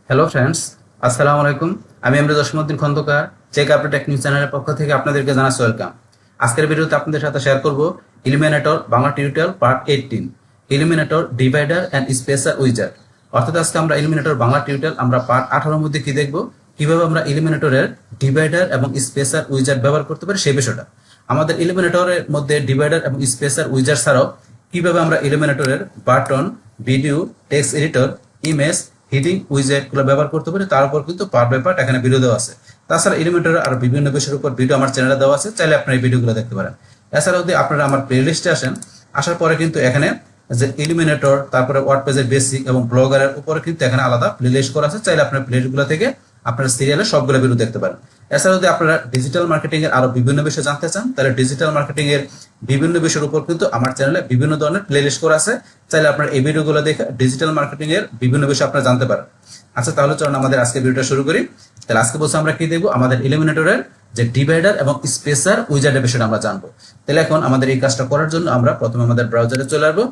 Hello friends, আসসালামু আলাইকুম। আমি MD Jasimuddin Khandakar, check update tech news চ্যানেলের পক্ষ থেকে আপনাদেরকে জানাচ্ছি ওয়েলকাম। আজকের ভিডিওতে আপনাদের সাথে শেয়ার করব Elementor Bangla tutorial part 18, Elementor divider and spacer wizard. অর্থাৎ আজকে আমরা ইলিমিনেটর বাংলা টিউটোরিয়াল আমরা পার্ট 18 মধ্যে কি দেখব, কিভাবে আমরা ইলিমিনেটরের ডিভাইডার এবং স্পেসার উইজার্ড ব্যবহার করতে পারি সেই বিষয়টা। আমাদের ইলিমিনেটরের মধ্যে ডিভাইডার এবং স্পেসার উইজার্ড ছাড়াও কিভাবে আমরা ইলিমিনেটরের button, video, text editor, image, heading উইজেট গুলো ব্যবহার করতে পারি, তার উপর কিন্তু পার্ট বাই পার্ট এখানে ভিডিও দেওয়া আছে। তাছাড়া এলিমেন্টরের আর বিভিন্ন বিষয়ের উপর ভিডিও আমার চ্যানেলে দেওয়া আছে, চাইলে আপনারা এই ভিডিওগুলো দেখতে পারেন। এছাড়াও যদি আপনারা আমার প্লে লিস্টে আসেন, আসার পরে কিন্তু এখানে যে ইলিমিনেটর, তারপরে ওয়ার্ড পেজের বেসিক এবং ব্লগারের উপরে কিন্তু এখানে আলাদা প্লে লিস্ট করা আছে, চাইলে আপনার প্লে লিস্টগুলো থেকে আপনার সিরিয়ালে সবগুলো ভিডিও দেখতে পারেন। এছাড়া যদি আপনারা ডিজিটাল মার্কেটিং এর আরো বিভিন্ন বিষয় জানতে চান, তাহলে ডিজিটাল মার্কেটিং এর বিভিন্ন বিষয়ের উপর কিন্তু আমার চ্যানেলে বিভিন্ন ধরনের প্লে লিস্ট করা আছে, চাইলে আপনার এই ভিডিওগুলো দেখে ডিজিটাল মার্কেটিং এর বিভিন্ন বিষয় আপনারা জানতে পারেন। আচ্ছা, তাহলে চলুন আমাদের আজকে ভিডিওটা শুরু করি। তাহলে আজকে বলছি আমরা কি দেখবো, আমাদের ইলিমিনেটরের যে ডিভাইডার এবং স্পেসার উইজার্ডের বিষয়টা আমরা জানবো। তাহলে এখন আমাদের এই কাজটা করার জন্য আমরা প্রথমে আমাদের ব্রাউজারে চলে আসবো।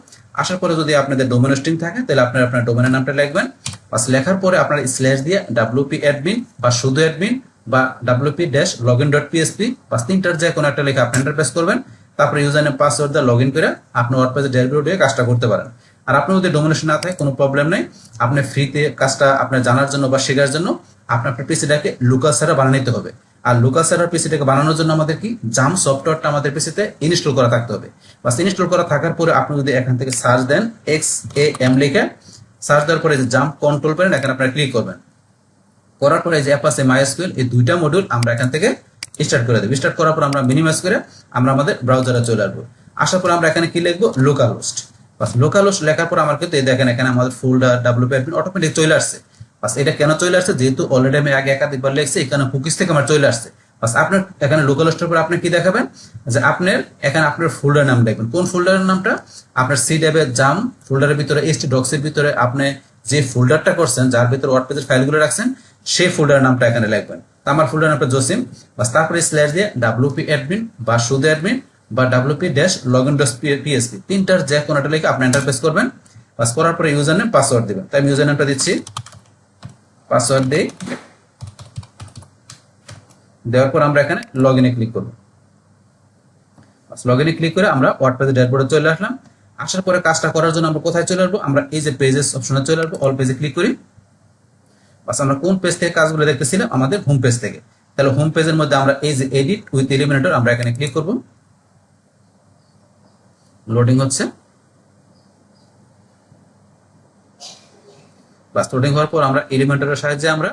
আসার পরে যদি আপনাদের ডোমেন হোস্টিং থাকে, তাহলে আপনারা আপনার ডোমেনের নামটা লিখবেন। বাস লেখার পরে আপনার স্ল্যাশ দিয়ে wp admin বা শুধু অ্যাডমিন বা wp-login.php বা তিনটার যে কোনো একটা লেখা আপনি এন্টার প্রেস করবেন। তারপরে ইউজার নেম পাসওয়ার্ড দিয়ে লগইন করে আপনি ওয়ার্ডপ্রেসে ড্যাশবোর্ড দিয়ে কাজটা করতে পারেন। আর আপনার যদি ডোমিনেশন না থাকে কোনো প্রবলেম নেই, আপনি ফ্রিতে কাজটা আপনার জানার জন্য বা শেখার জন্য আপনার পিসিটাকে লোকাল সার্ভার বানিয়ে নিতে হবে। আর লোকাল সার্ভার পিসিটাকে বানানোর জন্য আমাদের কি জাম সফটওয়্যারটা আমাদের পিসিতে ইনস্টল করা থাকতে হবে। বাস ইনস্টল করা থাকার পরে আপনি যদি এখান থেকে সার্চ দেন XAM লিখে, সার্চ দেওয়ার পরে যে জাম্প কন্ট্রোল প্যানেল এখানে আপনারা ক্লিক করবেন। করার পরে যে অ্যাপাচে মাইএসকিউএল এই দুইটা মডিউল আমরা এখান থেকে স্টার্ট করে দেব। স্টার্ট করার পর আমরা মিনিমাইজ করে আমরা আমাদের ব্রাউজারে চলে আসবো। আসার পর আমরা এখানে কি লিখবো, লোকাল হোস্ট। বাস লোকাল হোস্ট লেখার পর আমার কিন্তু এই দেখেন এখানে আমাদের ফোল্ডার wp admin অটোমেটিক চলে আসছে। বাস এটা কেন চলে আসছে, যেহেতু অলরেডি আমি আগে একাধিকবার লিখছি, এখানে কুকিজ থেকে আমার চলে আসছে। বাস আপনার এখানে লোকাল হোস্টের পর আপনি কি দেখাবেন, যে আপনার এখানে আপনার ফোল্ডার নাম লিখবেন। কোন ফোল্ডারের নামটা, আপনার সি ড্রাইভে জাম ফোল্ডারের ভিতরে htdocs এর ভিতরে আপনি যে ফোল্ডারটা করছেন, যার ভিতরে ওয়ার্ড পেজের ফাইলগুলো রাখছেন, সেই ফোল্ডারের নামটা এখানে লিখবেন। আমার ফোল্ডার নামটা জসিম। বাস তারপরে স্ল্যাশ দিয়ে wp admin বা শুধু অ্যাডমিন বা wp-login.php তিনটার যে কোনো একটা লিখে আপনি এন্টার প্রেস করবেন। বাস করার পরে ইউজার নেম পাসওয়ার্ড দিবেন। তাই আমি ইউজার নেমটা দিচ্ছি, পাসওয়ার্ড দেই। দেওয়ার পর আমরা এখানে লগইনে ক্লিক করব। বাস লগইনে ক্লিক করে আমরা ওয়ার্ডপ্রেস ড্যাশবোর্ডে চলে আসলাম। আসার পরে কাজটা করার জন্য আমরা কোথায় চলে আসবো, আমরা এই যে পেজেস অপশনে চলে আসবো, অল পেজে ক্লিক করি। বাস আমরা কোন পেজ থেকে কাজগুলো দেখতেছিলাম, আমাদের হোম পেজ থেকে। তাহলে হোম পেজের মধ্যে আমরা এই যে এডিট উইথ এলিমিনেটর আমরা এখানে ক্লিক করব। লোডিং হচ্ছে। বাস লোডিং হওয়ার পর আমরা এলিমেন্টরের সাহায্যে আমরা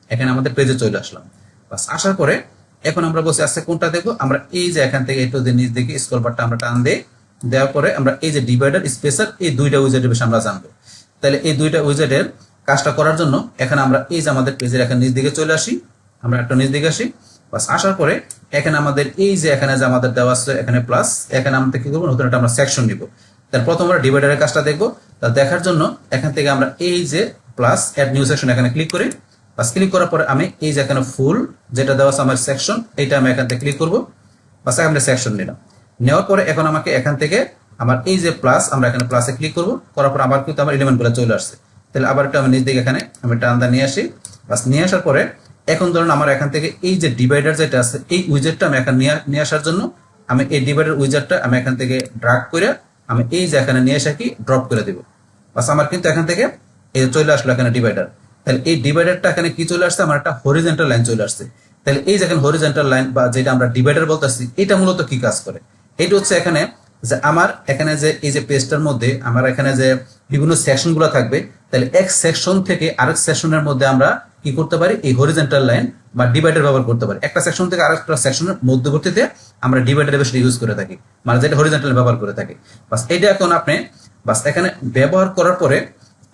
এখানে আমাদের পেজে চলে আসলাম। বাস আসার পরে এখন আমরা বসে আসছে কোনটা দেখবো, আমরা এই যে এখান থেকে একটু নিচ দিকে স্ক্রল বারটা আমরা টান দেই। দেওয়ার পরে আমরা এই যে ডিভাইডার স্পেসার এই দুইটা উইজার্ডের বিষয়ে আমরা জানবো। তাহলে এই দুইটা উইজার্ডের কাজটা করার জন্য এখানে আমরা এই যে আমাদের পেজের এখানে নিচ দিকে চলে আসি, আমরা একটা নিচ দিকে আসি। বাস আসার পরে এখানে আমাদের এই যে এখানে যে আমাদের দেওয়া আছে এখানে প্লাস, এখানে আমরা কি করবো, নতুন একটা আমরা সেকশন নিব। তার প্রথম আমরা ডিভাইডারের কাজটা দেখবো। তা দেখার জন্য এখান থেকে আমরা এই যে প্লাস অ্যাড নিউ সেকশন এখানে ক্লিক করি। বাস ক্লিক করার পরে আমি এই যে এখানে ফুল যেটা দেওয়া আছে আমার সেকশন, এইটা আমি এখান থেকে ক্লিক করবো। বাস আমরা সেকশন নিলাম। নেওয়ার পরে এখন আমাকে এখান থেকে আমার এই যে প্লাস, আমরা এখানে প্লাসে ক্লিক করবো। করার পর আবার কিন্তু আমার এলিমেন্টগুলো চলে আসছে। তাহলে আবার একটু আমি নিচ দিকে এখানে আমি টানদা নিয়ে আসি। বাস নিয়ে আসার পরে এখন ধরুন আমার এখান থেকে এই যে ডিভাইডার যেটা আছে এই উইজেটটা আমি এখানে নিয়ে আসার জন্য আমি এই ডিভাইডার উইজেটটা আমি এখান থেকে ড্রাগ করে আমি এই যে এখানে নিয়ে এসে কি ড্রপ করে দিব। বাস আমার কিন্তু এখান থেকে এই চলে আসলো এখানে ডিভাইডার। তাহলে এই ডিভাইডারটা এখানে কি চলে আসছে, আমার একটা হরিজন্টাল লাইন চলে আসছে। তাহলে এই যে এখানে হরিজন্টাল লাইন বা যেটা আমরা ডিভাইডার বলতেছি, এটা মূলত কি কাজ করে, এটা হচ্ছে এখানে যে আমার এখানে যে এই যে পেজটার মধ্যে আমার এখানে যে বিভিন্ন সেকশন গুলো থাকবে, তাহলে এক সেকশন থেকে আরেক সেকশনের মধ্যে আমরা কি করতে পারি, এই হরিজন্টাল লাইন বা ডিভাইডার ব্যবহার করতে পারি। একটা সেকশন থেকে আরেকটা সেকশনের মধ্যবর্তীতে আমরা ডিভাইডার বেশি ইউজ করে থাকি, মানে যেটা হরিজন্টাল ব্যবহার করে থাকি। বাস এটা এখন আপনি বাস এখানে ব্যবহার করার পরে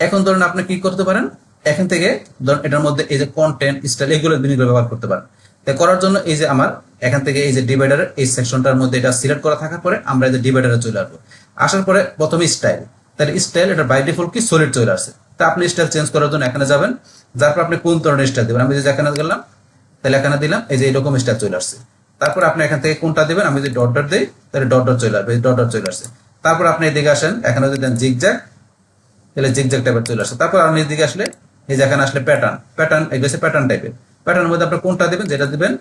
এখন ধরুন আপনি কি করতে পারেন, এখান থেকে ধরুন এটার মধ্যে এই যে কন্টেন্ট স্টাইল এগুলো জিনিসগুলো ব্যবহার করতে পারেন। তাই করার জন্য এই যে আমার এখান থেকে এই যে ডিভাইডারের এই সেকশনটার মধ্যে এটা সিলেক্ট করা থাকার পরে আমরা এই যে ডিভাইডারে চলে আসবো। আসার পরে প্রথমে স্টাইল, তাহলে স্টাইল এটা বাই ডিফল্ট কি সলিড চলে আসছে। তা আপনি স্টাইল চেঞ্জ করার জন্য এখানে যাবেন, যার পর আপনি কোন ধরনের স্টাইল দেবেন, আমি যে এখানে গেলাম, তাহলে এখানে দিলাম এই যে এরকম স্টাইল চলে আসছে। তারপর আপনি এখান থেকে কোনটা দেবেন, আমি যদি ডট ডট দিই তাহলে ডট ডট চলে আসবে, ডট ডট চলে আসছে। তারপর আপনি এদিকে আসেন, এখানে যদি দেন জিগজ্যাগ, তাহলে জিগজ্যাগ টাইপের চলে আসছে। তারপর আপনি এদিকে আসলে এই যে এখানে আসলে প্যাটার্ন এগুলো হচ্ছে প্যাটার্ন টাইপের। প্যাটার্নের মধ্যে আপনি কোনটা দিবেন, যেটা দিবেন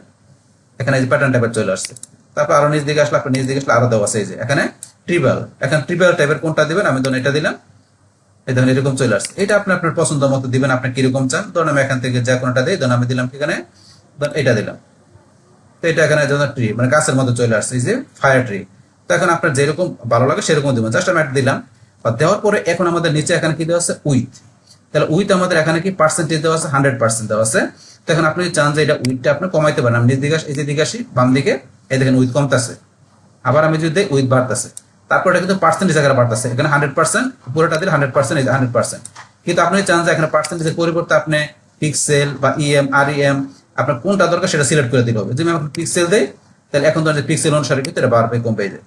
এখানে এই যে প্যাটার্ন টাইপের চলে আসছে। তারপর আরো নিচ দিকে আসলে, আপনার নিচ দিকে আসলে আরো দেওয়া আছে এই যে এখানে ট্রিপল। এখন ট্রিপল টাইপের কোনটা দিবেন, আমি ধরুন এটা দিলাম, এই ধরুন এরকম চলে আসছে। এটা আপনি আপনার পছন্দ মতো দিবেন, আপনি কিরকম চান। ধরুন আমি এখান থেকে যে কোনটা দিই, ধরুন আমি দিলাম এখানে, ধরুন এটা দিলাম। তো এটা এখানে যেমন ট্রি মানে গাছের মতো চলে আসছে, এই যে ফায়ার ট্রি। তো এখন আপনার যেরকম ভালো লাগে সেরকম দিবেন। জাস্ট আমি একটা দিলাম, বা দেওয়ার পরে এখন আমাদের নিচে এখানে কি দেওয়া আছে, উইথ। তাহলে উইথ আমাদের এখানে কি পার্সেন্টেজ দেওয়া আছে, 100% দেওয়া আছে। তো এখন আপনি চান যে এটা উইথটা আপনি কমাইতে পারেন, আমি নিচ দিকে এই যে দিকে আসি, বাম দিকে এই দেখেন উইথ কমতেছে। আবার আমি যদি দেই উইথ বাড়তেছে। তারপর এটা কিন্তু পার্সেন্টেজ আকারে বাড়তেছে, এখানে 100%, পুরোটা দিলে 100%, এই যে 100%। কিন্তু আপনি চান যে এখানে পার্সেন্টেজের পরিবর্তে আপনি পিক্সেল বা ইএম আর ইএম আপনার কোনটা দরকার সেটা সিলেক্ট করে দিতে হবে। যদি আমি পিক্সেল দেই, তাহলে এখন ধরেন পিক্সেল অনুসারে কিন্তু এটা বাড়বে কমবে। এই যে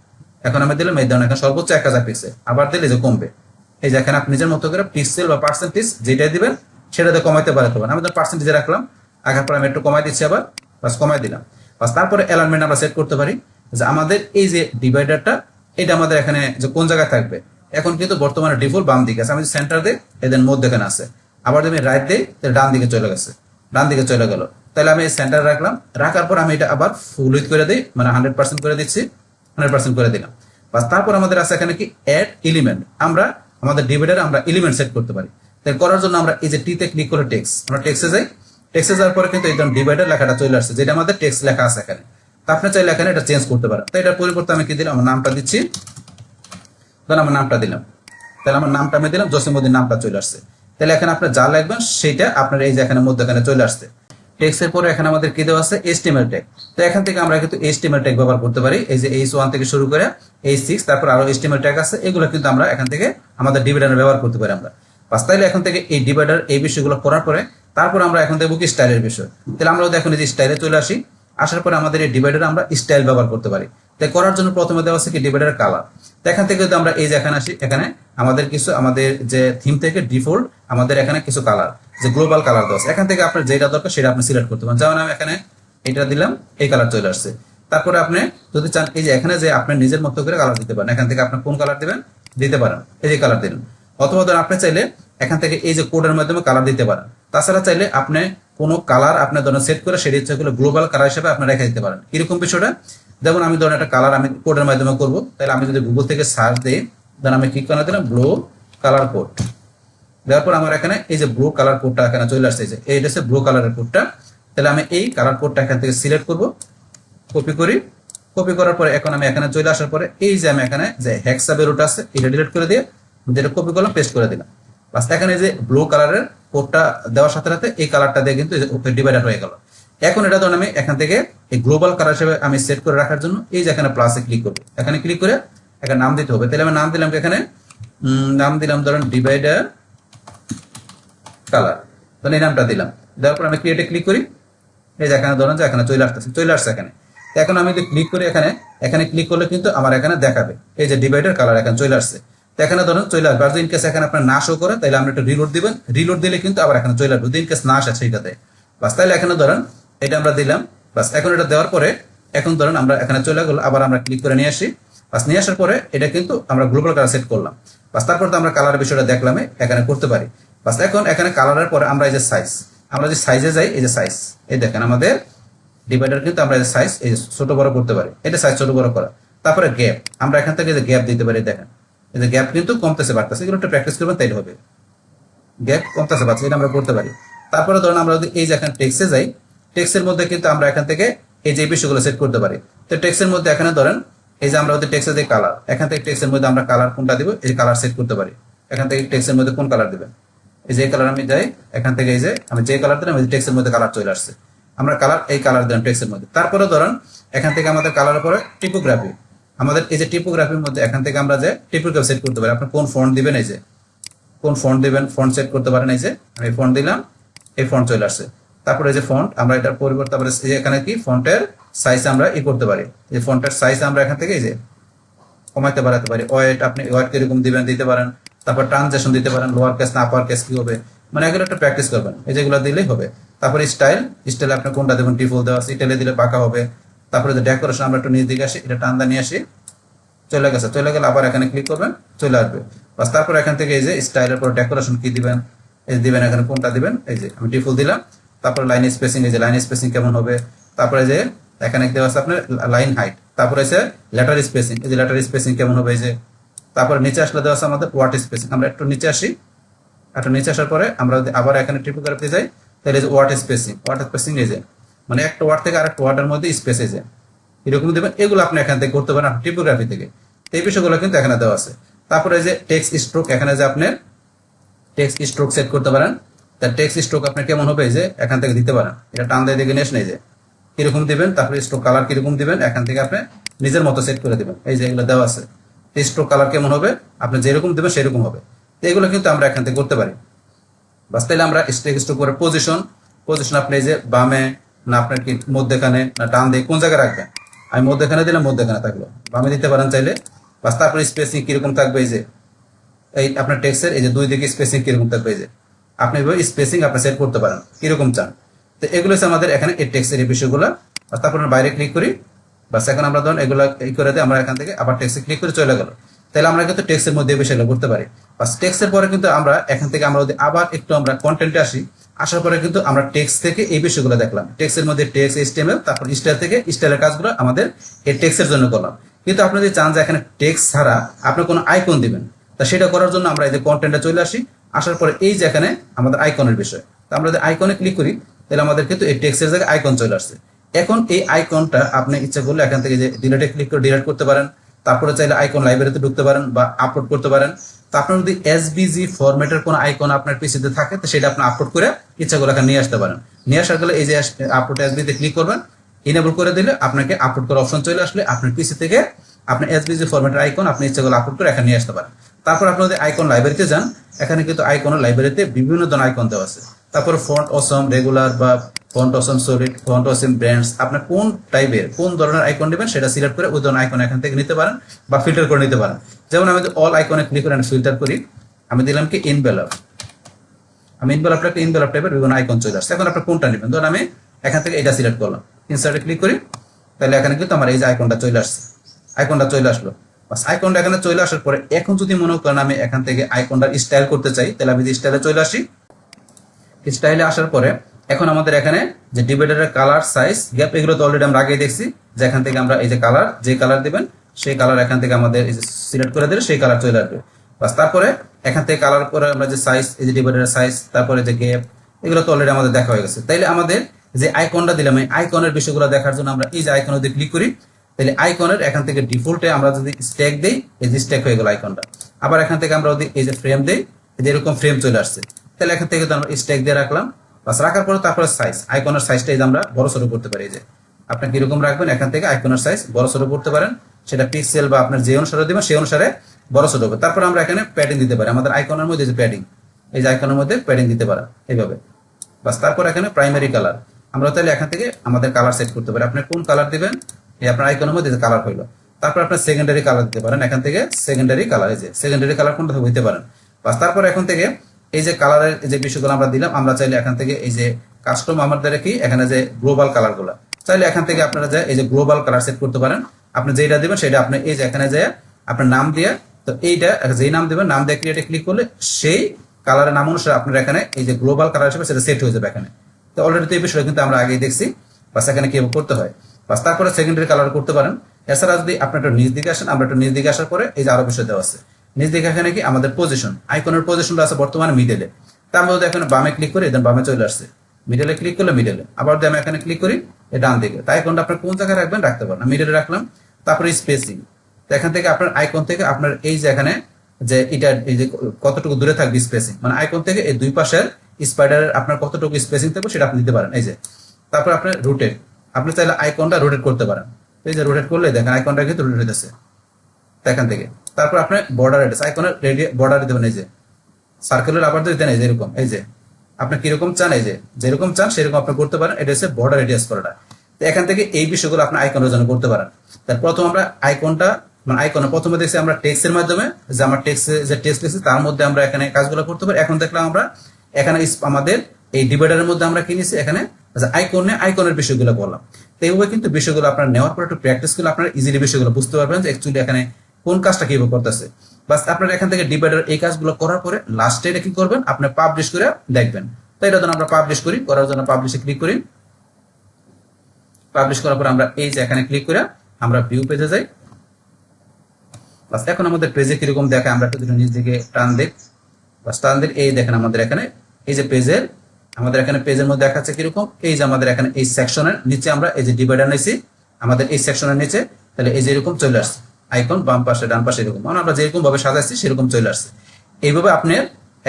এখন আমি দিলাম এই ধরনের, এখন সর্বোচ্চ 1000 পিক্সেল, আবার দিলে যে কমবে। এই যে এখানে আপনি নিজের মতো করে পিক্সেল বা পার্সেন্টেজ যেটাই দিবেন সেটাতে কমাইতে পারতে পারেন। আমি তো পার্সেন্টেজে রাখলাম, রাখার পর আমি একটু কমাই দিচ্ছি, আবার বাস কমাই দিলাম। বাস তারপরে অ্যালাইনমেন্ট আমরা সেট করতে পারি যে আমাদের এই যে ডিভাইডারটা এটা আমাদের এখানে যে কোন জায়গায় থাকবে। এখন কিন্তু বর্তমানে ডিফল্ট বাম দিকে আছে, আমি সেন্টার দিই এদের মধ্যে এখানে আছে। আবার যদি আমি রাইট দিই তাহলে ডান দিকে চলে গেছে, ডান দিকে চলে গেল। তাহলে আমি সেন্টার রাখলাম, রাখার পর আমি এটা আবার ফুল উইথ করে দিই, মানে 100% করে দিচ্ছি, 100% করে দিলাম। বাস তারপর আমাদের আছে এখানে কি অ্যাড এলিমেন্ট। আমরা আমাদের ডিভাইডারে আমরা এলিমেন্ট সেট করতে পারি। তাই করার জন্য আমরা এই যে টিতে ক্লিক করে টেক্সট, আমরা টেক্সটে যাই। টেক্সটে যাওয়ার পরে কিন্তু এই ধরুন ডিভাইডার লেখাটা চলে আসছে, যেটা আমাদের টেক্সট লেখা আছে এখানে। তা আপনি চাইলে এখানে এটা চেঞ্জ করতে পারেন। তো এটার পরিবর্তে আমি কি দিলাম, আমার নামটা দিচ্ছি, ধরুন আমার নামটা দিলাম। তাহলে আমার নামটা আমি দিলাম, জসিমউদ্দিন নামটা চলে আসছে। তাহলে এখানে আপনি যা লিখবেন সেটা আপনার এই যে এখানে মধ্যে এখানে চলে আসছে। টেক্সটের পরে এখানে আমাদের কি দেওয়া আছে, HTML ট্যাগ। তো এখান থেকে আমরা কিন্তু HTML ট্যাগ ব্যবহার করতে পারি। এই যে H1 থেকে শুরু করে H6, তারপর আরো HTML ট্যাগ আছে, এগুলো কিন্তু আমরা এখান থেকে আমাদের ডিভাইডারে ব্যবহার করতে পারি আমরা। বাস তাইলে এখন থেকে এই ডিভাইডার এই বিষয়গুলো করার পরে তারপর আমরা এখন দেখবো কি স্টাইলের বিষয়। তাহলে আমরা দেখুন এই যে স্টাইলে চলে আসি, আসার পরে আমাদের এই ডিভাইডারে আমরা স্টাইল ব্যবহার করতে পারি। তাই করার জন্য প্রথমে দেওয়া আছে কি ডিভাইডার কালার। তো এখান থেকে যদি আমরা এই যে এখানে আসি, এখানে আমাদের কিছু আমাদের যে থিম থেকে ডিফল্ট আমাদের এখানে কিছু কালার যে গ্লোবাল কালার দেওয়া আছে, এখান থেকে আপনার যেটা দরকার সেটা আপনি সিলেক্ট করতে পারেন। যেমন আমি এখানে এটা দিলাম, এই কালার চলে আসছে। তারপরে আপনি যদি চান এই যে এখানে যে আপনি নিজের মতো করে কালার দিতে পারেন, এখান থেকে আপনি কোন কালার দিবেন দিতে পারেন, এই যে কালার দিলেন। অথবা ধরুন আপনি চাইলে এখান থেকে এই যে কোডের মাধ্যমে কালার দিতে পারেন। তাছাড়া চাইলে আপনি কোনো কালার আপনার ধরুন সেট করে সেটা ইচ্ছা করলে গ্লোবাল কালার হিসেবে আপনি রেখে দিতে পারেন। কিরকম বিষয়টা, যেমন আমি ধরুন একটা কালার আমি কোডের মাধ্যমে করবো, তাহলে আমি যদি গুগল থেকে সার্চ দিই, দেন আমি ক্লিক করে দিলাম ব্লু কালার কোড। দেওয়ার পর আমার এখানে এই যে ব্লু কালার কোডটা এখানে চলে আসছে, এইটা হচ্ছে ব্লু কালারের কোডটা। তাহলে আমি এই কালার কোডটা এখান থেকে সিলেক্ট করব, কপি করি। কপি করার পরে এখন আমি এখানে চলে আসার পরে এই যে আমি এখানে যে হেক্সা বেরোটা আছে এটা ডিলিট করে দিয়ে যেটা কপি করলাম পেস্ট করে দিলাম। বাস এখানে যে ব্লু কালারের কোডটা দেওয়ার সাথে সাথে এই কালারটা দিয়ে কিন্তু ডিভাইডার হয়ে গেল। এখন এটা ধরুন আমি এখান থেকে এই গ্লোবাল কালার হিসেবে আমি সেট করে রাখার জন্য এই যে এখানে প্লাসে ক্লিক করবো, এখানে ক্লিক করে এখানে নাম দিতে হবে। তাহলে আমি নাম দিলাম এখানে, নাম দিলাম ধরুন ডিভাইডার কালার, তাহলে এই নামটা দিলাম। দেওয়ার পর আমি ক্রিয়েটে ক্লিক করি, এই যে এখানে ধরুন যে এখানে চলে আসছে এখানে। এখন আমি যদি ক্লিক করি এখানে, এখানে ক্লিক করলে কিন্তু আমার এখানে দেখাবে এই যে ডিভাইডার কালার এখানে চলে আসছে। তো এখানে ধরুন চলে আসবে। আর যদি ইনকেস এখানে আপনার না শো করে তাহলে আপনি একটা রিলোড দিবেন, রিলোড দিলে কিন্তু আবার এখানে চলে আসবে যদি ইনকেস না আসে সেইটাতে। বাস তাহলে এখানে ধরেন এটা আমরা দিলাম। বাস এখন এটা দেওয়ার পরে এখন ধরেন আমরা এখানে চলে গেল, আবার আমরা ক্লিক করে নিয়ে আসি। বাস নিয়ে আসার পরে এটা কিন্তু আমরা গ্লোবাল কালার সেট করলাম। বাস তারপর তো আমরা কালারের বিষয়টা দেখলাম এখানে করতে পারি। বাস এখন এখানে কালারের পরে আমরা এই যে সাইজ, আমরা যে সাইজে যাই, এই যে সাইজ, এই দেখেন আমাদের ডিভাইডার কিন্তু আমরা এই যে সাইজ এই ছোট বড় করতে পারি, এটা সাইজ ছোট বড় করা। তারপরে গ্যাপ, আমরা এখান থেকে যে গ্যাপ দিতে পারি, দেখেন এই যে গ্যাপ কিন্তু কমতেছে বাড়তেছে, এগুলো একটু প্র্যাকটিস করবেন তাইলে হবে। গ্যাপ কমতেছে বাড়ছে এটা আমরা করতে পারি। তারপরে ধরুন আমরা যদি এই যে এখানে টেক্সটে যাই, টেক্সটের মধ্যে কিন্তু আমরা এখান থেকে এই যে বিষয়গুলো সেট করতে পারি। তো টেক্সটের মধ্যে এখানে ধরেন এই যে আমরা যদি টেক্সটের যে কালার, এখান থেকে টেক্সটের মধ্যে আমরা কালার কোনটা দিব এই কালার সেট করতে পারি। এখান থেকে টেক্সটের মধ্যে কোন কালার দিবেন, এই যে কালার আমি যাই, এখান থেকে এই যে আমি যে কালার দিলাম এই যে টেক্সটের মধ্যে কালার চলে আসছে, আমরা কালার এই কালার দিলাম টেক্সটের মধ্যে। তারপরে ধরেন এখান থেকে আমাদের কালারের পরে টিপোগ্রাফি, আমাদের এই যে টিপোগ্রাফির মধ্যে এখান থেকে আমরা যে টিপোগ্রাফি সেট করতে পারি। আপনি কোন ফন্ট দিবেন, এই যে কোন ফন্ট দিবেন ফন্ট সেট করতে পারেন। এই যে আমি ফন্ট দিলাম, এই ফন্ট চলে আসছে। তারপরে এই যে ফন্ট আমরা এটার পরিবর্তে আবার এখানে কি ফন্টের সাইজ আমরা করতে পারি, এই ফন্টের সাইজ আমরা এখান থেকে এই যে কমাইতে বাড়াতে পারি। ওয়েট আপনি ওয়েট কিরকম দিবেন দিতে পারেন। তারপর ট্রানজেকশন দিতে পারেন, লোয়ার কেস না আপার কেস কি হবে, মানে এগুলো একটা প্র্যাকটিস করবেন, এই যেগুলো দিলেই হবে। তারপরে স্টাইল, স্টাইল আপনি কোনটা দেবেন, ডিফল্ট দেওয়া আছে, স্টাইলে দিলে পাকা হবে। তারপরে যে ডেকোরেশন আমরা একটু নিচ দিকে আসি, এটা টান্দা নিয়ে আসি, চলে গেছে, চলে গেলে আবার এখানে ক্লিক করবেন, চলে আসবে। বাস তারপর এখান থেকে এই যে স্টাইলের পর ডেকোরেশন কি দিবেন, এই দিবেন, এখানে কোনটা দিবেন, এই যে আমি ডিফল্ট দিলাম। তারপরে লাইন স্পেসিং, এই যে লাইন স্পেসিং কেমন হবে, তারপরে যে এখানে দেওয়া আছে আপনার লাইন হাইট, তারপরে আছে লেটার স্পেসিং, এই যে লেটার স্পেসিং কেমন হবে, এই যে তারপরে নিচে আসলে দেওয়া আছে আমাদের ওয়ার্ড স্পেসিং। আমরা একটু নিচে আসি, একটু নিচে আসার পরে আমরা যদি আবার এখানে টিপোগ্রাফিতে যাই, তাহলে এই যে ওয়ার্ড স্পেসিং এই যে মানে একটা ওয়ার্ড থেকে আরেকটা ওয়ার্ডের মধ্যে স্পেস এই যে এরকম দেবেন। এগুলো আপনি এখান থেকে করতে পারেন টিপোগ্রাফি থেকে। এই বিষয়গুলো কিন্তু এখানে দেওয়া আছে। তারপরে যে টেক্সট স্ট্রোক, এখানে যে আপনি টেক্সট স্ট্রোক সেট করতে পারেন। তার টেক্সট স্ট্রোক আপনার কেমন হবে, এই যে এখান থেকে দিতে পারেন। এটা টান দিয়ে দিকে নিয়ে আসেন, এই যে কিরকম দিবেন, তারপরে স্ট্রোক কালার কিরকম দিবেন, এখান থেকে আপনি নিজের মতো সেট করে দিবেন। এই যে এগুলো দেওয়া আছে, স্ট্রোক কালার কেমন হবে, আপনি যেরকম দেবেন সেরকম হবে। তো এগুলো কিন্তু আমরা এখান থেকে করতে পারি। বাস তাইলে আমরা স্ট্রোক করে পজিশন আপনি এই যে বামে না আপনার কি মধ্যেখানে না টান দিয়ে কোন জায়গায় রাখবেন। আমি মধ্যেখানে দিলাম, মধ্যেখানে থাকলো, বামে দিতে পারেন চাইলে। বাস তারপরে স্পেসিং কিরকম থাকবে, এই যে এই আপনার টেক্সটের এই যে দুই দিকে স্পেসিং কিরকম থাকবে, এই যে আপনি এভাবে স্পেসিং আপনি সেট করতে পারেন কিরকম চান। তো এগুলো হচ্ছে আমাদের এখানে এই টেক্সটের এই বিষয়গুলো। তারপর বাইরে ক্লিক করি, বাস এখন আমরা ধরুন এগুলো এই করে দিয়ে আমরা এখান থেকে আবার টেক্সটে ক্লিক করে চলে গেল। তাহলে আমরা কিন্তু টেক্সটের মধ্যে এই বিষয়গুলো করতে পারি। বাস টেক্সটের পরে কিন্তু আমরা এখান থেকে আমরা যদি আবার একটু আমরা কন্টেন্টে আসি, আসার পরে কিন্তু আমরা টেক্সট থেকে এই বিষয়গুলো দেখলাম। টেক্সটের মধ্যে টেক্সট HTML, তারপর স্টাইল থেকে স্টাইলের কাজগুলো আমাদের এই টেক্সটের জন্য করলাম। কিন্তু আপনি যদি চান যে এখানে টেক্সট ছাড়া আপনি কোনো আইকন দিবেন, তা সেটা করার জন্য আমরা এই যে কন্টেন্টে চলে আসি। আসার পরে এই যে এখানে আমাদের আইকনের বিষয়, তা আমরা যদি আইকনে ক্লিক করি তাহলে আমাদের কিন্তু এই টেক্সটের জায়গায় আইকন চলে আসছে। এখন এই আইকনটা আপনি ইচ্ছা করলে এখান থেকে যে ডিলিটে ক্লিক করে ডিলিট করতে পারেন। তারপরে চাইলে আইকন লাইব্রেরিতে ঢুকতে পারেন বা আপলোড করতে পারেন। তো আপনার যদি এসভিজি ফরম্যাটের কোনো আইকন আপনার পিসিতে থাকে, তো সেটা আপনি আপলোড করে ইচ্ছা করে এখানে নিয়ে আসতে পারেন। নিয়ে আসার গেলে এই যে আপলোড এসভিতে ক্লিক করবেন, ইনেবল করে দিলে আপনাকে আপলোড করার অপশন চলে আসলে আপনার পিসি থেকে আপনি এসভিজি ফরম্যাটের আইকন আপনি ইচ্ছা করে আপলোড করে এখানে নিয়ে আসতে পারেন। তারপর আপনি যদি আইকন লাইব্রেরিতে যান, এখানে কিন্তু আইকনের লাইব্রেরিতে বিভিন্ন ধরনের আইকন দেওয়া আছে। তারপর ফন্ট অসম রেগুলার বা font awesome solid, font awesome brands, আপনার কোন টাইপের কোন ধরনের আইকন নেবেন সেটা সিলেক্ট করে ওই ধরনের আইকন এখান থেকে নিতে পারেন বা ফিল্টার করে নিতে পারেন। যেমন আমি যদি অল আইকনে ক্লিক করে ফিল্টার করি, আমি দিলাম কি ইনভেলপ, আমি ইনভেলপটা একটা ইনভেলপ টাইপের বিভিন্ন আইকন চলে আসছে। এখন আপনি কোনটা নেবেন, ধরুন আমি এখান থেকে এটা সিলেক্ট করলাম, ইনসার্টে ক্লিক করি, তাহলে এখানে কিন্তু আমার এই যে আইকনটা চলে আসছে, আইকনটা চলে আসলো। বাস আইকনটা এখানে চলে আসার পরে এখন যদি মনে করেন আমি এখান থেকে আইকনটা স্টাইল করতে চাই, তাহলে আমি যে স্টাইলে চলে আসি। স্টাইলে আসার পরে এখন আমাদের এখানে যে ডিভাইডারের কালার সাইজ গ্যাপ এগুলো তো অলরেডি আমরা আগেই দেখছি, যে এখান থেকে আমরা এই যে কালার যে কালার দিবেন সেই কালার এখান থেকে আমাদের এই যে সিলেক্ট করে দিলে সেই কালার চলে আসবে। বাস তারপরে এখান থেকে কালার করে আমরা যে সাইজ এই যে ডিভাইডারের সাইজ, তারপরে যে গ্যাপ এগুলো তো অলরেডি আমাদের দেখা হয়ে গেছে। তাইলে আমাদের যে আইকনটা দিলাম এই আইকনের বিষয়গুলো দেখার জন্য আমরা এই যে আইকনে যদি ক্লিক করি, তাহলে আইকনের এখান থেকে ডিফল্টে আমরা যদি স্ট্যাক দেই, এই যে স্ট্যাক হয়ে গেল আইকনটা। আবার এখান থেকে আমরা যদি এই যে ফ্রেম দেই, এই যে এরকম ফ্রেম চলে আসছে। তাহলে এখান থেকে আমরা স্ট্যাক দিয়ে রাখলাম। বাস রাখার পরে তারপরে সাইজ, আইকনের সাইজটা এই যে আমরা বড় ছোট করতে পারি। যে আপনি কিরকম রাখবেন এখান থেকে আইকনের সাইজ বড় ছোট করতে পারেন, সেটা পিক্সেল বা আপনার যে অনুসারে দিবেন সেই অনুসারে বড় ছোট হবে। তারপর আমরা এখানে প্যাডিং দিতে পারি, আমাদের আইকনের মধ্যে যে প্যাডিং, এই যে আইকনের মধ্যে প্যাডিং দিতে পারেন এইভাবে। বাস তারপর এখানে প্রাইমারি কালার আমরা তাহলে এখান থেকে আমাদের কালার সেট করতে পারি। আপনি কোন কালার দিবেন, এই আপনার আইকনের মধ্যে যে কালার হইলো। তারপর আপনার সেকেন্ডারি কালার দিতে পারেন, এখান থেকে সেকেন্ডারি কালার, এই যে সেকেন্ডারি কালার কোনটা হইতে পারেন। বাস তারপর এখন থেকে এই যে কালারের যে বিষয়গুলো আমরা দিলাম, আমরা চাইলে এখান থেকে এই যে কাস্টম আমাদের কি এখানে যে গ্লোবাল কালার গুলো চাইলে এখান থেকে আপনারা যে এই যে গ্লোবাল কালার সেট করতে পারেন। আপনি যেটা দিবেন সেটা আপনি এই যে এখানে যে আপনার নাম দিয়ে, তো এইটা যেই নাম দিবেন নাম দিয়ে ক্রিয়েটে ক্লিক করলে সেই কালারের নাম অনুসারে আপনার এখানে এই যে গ্লোবাল কালার হিসেবে সেটা সেট হয়ে যাবে এখানে। তো অলরেডি তো এই বিষয়টা কিন্তু আমরা আগেই দেখছি। বাস এখানে কিভাবে করতে হয়। বাস তারপরে সেকেন্ডারি কালার করতে পারেন। এছাড়া যদি আপনি একটু নিচ দিকে আসেন, আমরা একটু নিচ দিকে আসার পরে এই যে আরো বিষয় দেওয়া আছে নিচ দিকে, এখানে কি আমাদের পজিশন আইকনের পজিশনটা আছে বর্তমানে মিডলে। তার মধ্যে এখানে বামে ক্লিক করি, দেন বামে চলে আসছে, মিডলে ক্লিক করলে মিডলে, আবার যদি আমি এখানে ক্লিক করি এই ডান দিকে। তাই আইকনটা আপনার কোন জায়গায় রাখবেন রাখতে পারেন, মিডলে রাখলাম। তারপরে স্পেসিং, তো এখান থেকে আপনার আইকন থেকে আপনার এই যে এখানে যে এটা এই যে কতটুকু দূরে থাকবে স্পেসিং, মানে আইকন থেকে এই দুই পাশের স্পাইডারের আপনার কতটুকু স্পেসিং থাকবে সেটা আপনি দিতে পারেন। এই যে তারপর আপনার রোটেট, আপনি চাইলে আইকনটা রোটেট করতে পারেন। এই যে রোটেট করলে দেখেন আইকনটা কিন্তু রোটেট হইতেছে এখান থেকে। তারপর আপনি বর্ডার রেডিয়াস, আইকনের বর্ডার দেবেন, এই যে সার্কেলের আবার যদি দেন এই যে এরকম, এই যে আপনি কিরকম চান এই যে যেরকম চান সেরকম আপনি করতে পারেন। এটা হচ্ছে বর্ডার রেডিয়াস করাটা। তো এখান থেকে এই বিষয়গুলো আপনি আইকনের জন্য করতে পারেন। তার প্রথম আমরা আইকনটা মানে আইকনে প্রথমে দেখছি আমরা টেক্সটের মাধ্যমে যে আমার টেক্সটে যে টেক্সট লিখছি তার মধ্যে আমরা এখানে কাজগুলো করতে পারি। এখন দেখলাম আমরা এখানে আমাদের এই ডিভাইডারের মধ্যে আমরা কি নিছি এখানে আইকনের বিষয়গুলো বললাম। তো এইভাবে কিন্তু বিষয়গুলো আপনার নেওয়ার পর একটু প্র্যাকটিস করলে আপনার ইজিলি বিষয়গুলো বুঝতে পারবেন যে অ্যাকচুয়ালি এখানে কোন কাজটা কিভাবে করতেছে। বাস আপনারা এখান থেকে ডিভাইডার এই কাজগুলো করার পরে লাস্টে এটা কি করবেন, আপনি পাবলিশ করে দেখবেন। তো এটা জন্য আমরা পাবলিশ করি, করার জন্য পাবলিশে ক্লিক করি। পাবলিশ করার পর আমরা এই যে এখানে ক্লিক করে আমরা ভিউ পেজে যাই। বাস এখন আমাদের পেজে কিরকম দেখায় আমরা একটু নিচ দিকে টান দিই। বাস টান দিই, এই দেখেন আমাদের এখানে এই যে পেজের আমাদের এখানে পেজের মধ্যে দেখাচ্ছে কিরকম, এই যে আমাদের এখানে এই সেকশনের নিচে আমরা এই যে ডিভাইডার নিয়েছি আমাদের এই সেকশনের নিচে, তাহলে এই যে এরকম চলে আসছে আইকন বাম পাশে ডান পাশে এরকম, মানে আমরা যেরকম ভাবে সাজাচ্ছি সেরকম চলে আসছে। এইভাবে আপনি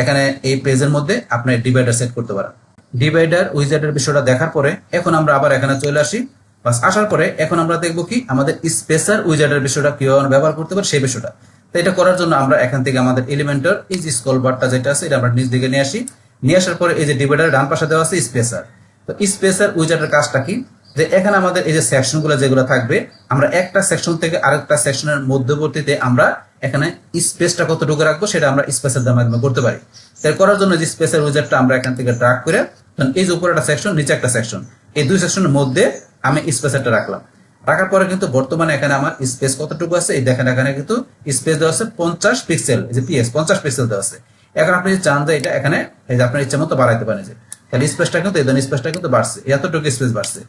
এখানে এই পেজের মধ্যে আপনি ডিভাইডার সেট করতে পারেন। ডিভাইডার উইজেটের বিষয়টা দেখার পরে এখন আমরা আবার এখানে চলে আসি। বাস আসার পরে এখন আমরা দেখবো কি আমাদের স্পেসার উইজেটের বিষয়টা কিভাবে ব্যবহার করতে পারি সেই বিষয়টা। তো এটা করার জন্য আমরা এখান থেকে আমাদের এলিমেন্টর এই যে স্ক্রল বারটা যেটা আছে এটা আমরা নিচ দিকে নিয়ে আসি। নিয়ে আসার পরে এই যে ডিভাইডারের ডান পাশে দেওয়া আছে স্পেসার। তো স্পেসার উইজেটের কাজটা কি, যে এখানে আমাদের এই যে সেকশনগুলো যেগুলো থাকবে আমরা একটা সেকশন থেকে আরেকটা সেকশনের মধ্যবর্তীতে আমরা এখানে স্পেসটা কতটুকু রাখবো সেটা আমরা স্পেসের মাধ্যমে করতে পারি। তাই করার জন্য যে স্পেসের উইজেটটা আমরা এখান থেকে ড্রাগ করে এই যে উপরে একটা সেকশন নিচে একটা সেকশন, এই দুই সেকশনের মধ্যে আমি স্পেসারটা রাখলাম। রাখার পরে কিন্তু বর্তমানে এখানে আমার স্পেস কতটুকু আছে এই দেখেন, এখানে কিন্তু স্পেস দেওয়া আছে 50 পিক্সেল, এই যে পিএস 50 পিক্সেল দেওয়া আছে। এখন আপনি যদি চান যে এটা এখানে এই যে আপনার ইচ্ছা মতো বাড়াইতে পারেন, যে তাহলে স্পেসটা কিন্তু এই ধরনের স্পেসটা কিন্তু বাড়ছে, এতটুকু স্পেস বাড়ছে।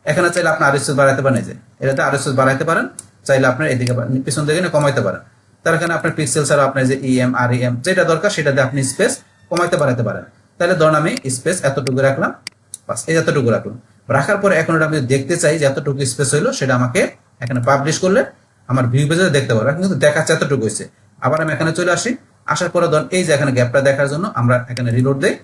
এখানে চাইলে আপনি আরো স্পেস বাড়াইতে পারেন, যে এটাতে আরো স্পেস বাড়াইতে পারেন, চাইলে আপনার এদিকে পিছন দিকে কমাইতে পারেন। তার এখানে আপনার পিক্সেল ছাড়া আপনার যে ইএম আর ইএম যেটা দরকার সেটা দিয়ে আপনি স্পেস কমাইতে বাড়াইতে পারেন। তাহলে ধরুন আমি স্পেস এতটুকু রাখলাম, বাস এই এতটুকু রাখলাম। রাখার পরে এখন আমি দেখতে চাই যে এতটুকু স্পেস হইলো, সেটা আমাকে এখানে পাবলিশ করলে আমার ভিউ পেজে দেখতে পারবো। এখন কিন্তু দেখাচ্ছে এতটুকু হয়েছে। আবার আমি এখানে চলে আসি, আসার পরে ধরুন এই যে এখানে গ্যাপটা দেখার জন্য আমরা এখানে রিলোড দেই।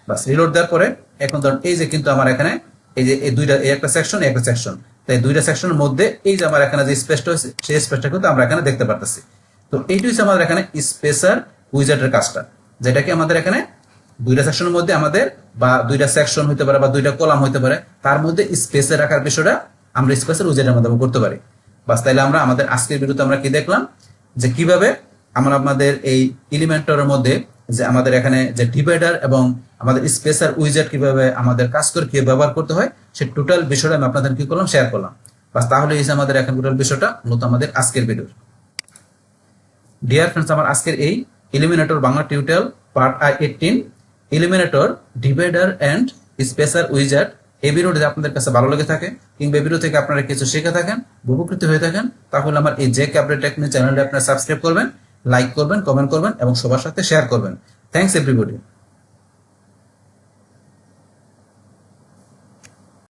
বাস রিলোড দেওয়ার পরে এখন ধরুন এই যে কিন্তু আমার এখানে এই যে এই দুইটা এই একটা সেকশন একটা সেকশন, তাই দুইটা সেকশনের মধ্যে এই যে আমার এখানে যে স্পেসটা হয়েছে সেই স্পেসটা কিন্তু আমরা এখানে দেখতে পারতেছি। তো এইটা হচ্ছে আমাদের এখানে স্পেসার উইজেটের কাজটা, যেটাকে আমাদের এখানে দুইটা সেকশনের মধ্যে আমাদের বা দুইটা সেকশন হতে পারে বা দুইটা কলাম হতে পারে, তার মধ্যে স্পেসে রাখার বিষয়টা আমরা স্পেসার উইজেটের মাধ্যমে করতে পারি। বাস তাইলে আমরা আমাদের আজকের ভিডিওতে আমরা কি দেখলাম, যে কিভাবে আমরা আমাদের এই এলিমেন্টরের মধ্যে যে আমাদের এখানে যে ডিভাইডার এবং আমাদের স্পেসার উইজেট কিভাবে আমাদের কাজ করে কিভাবে ব্যবহার করতে হয় সে টোটাল বিষয়টা আমি আপনাদের কি করলাম শেয়ার করলাম। বাস তাহলে এই যে আমাদের এখন টোটাল বিষয়টা মূলত আমাদের আজকের ভিডিও। ডিয়ার ফ্রেন্ডস, আমার আজকের এই Elementor Bangla tutorial part 18 Elementor divider and spacer উইজেট, এই ভিডিওটি যদি আপনাদের কাছে ভালো লেগে থাকে কিংবা ভিডিও থেকে আপনারা কিছু শিখে থাকেন, উপকৃত হয়ে থাকেন, তাহলে আমার এই জেক আপডেট টেকনিক চ্যানেলটি আপনারা সাবস্ক্রাইব করবেন, লাইক করবেন, কমেন্ট করবেন এবং সবার সাথে শেয়ার করবেন। Thanks everybody.